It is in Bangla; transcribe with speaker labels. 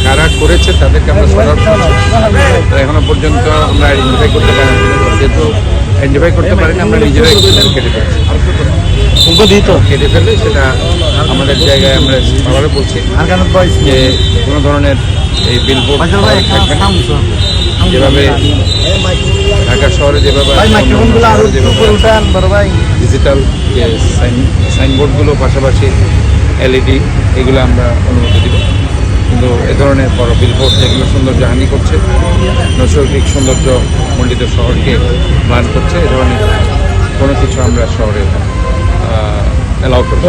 Speaker 1: কারা করেছে তাদেরকে আমরা সরাব, এখনো পর্যন্ত আমরা আইডেন্টিফাই করতে পারি না। যেহেতু আইডেন্টিফাই করতে পারি না, আমরা নিজেরাই কেটে কেটে ফেলে সেটা আমাদের জায়গায় আমরা আবারও বলছি যে কোনো ধরনের এই বিলবোর্ড থাকবে না। যেভাবে ঢাকা শহরে যেভাবে ডিজিটাল যে সাইনবোর্ডগুলো পাশাপাশি এলইডি এগুলো আমরা অনুমতি দেব, কিন্তু এ ধরনের বড় বিলবোর্ড যেগুলো সৌন্দর্যহানি করছে, নৈসর্গিক সৌন্দর্য মণ্ডিত শহরকে ম্লান করছে, এ ধরনের কোনো কিছু আমরা শহরে অ্যালাউ করব।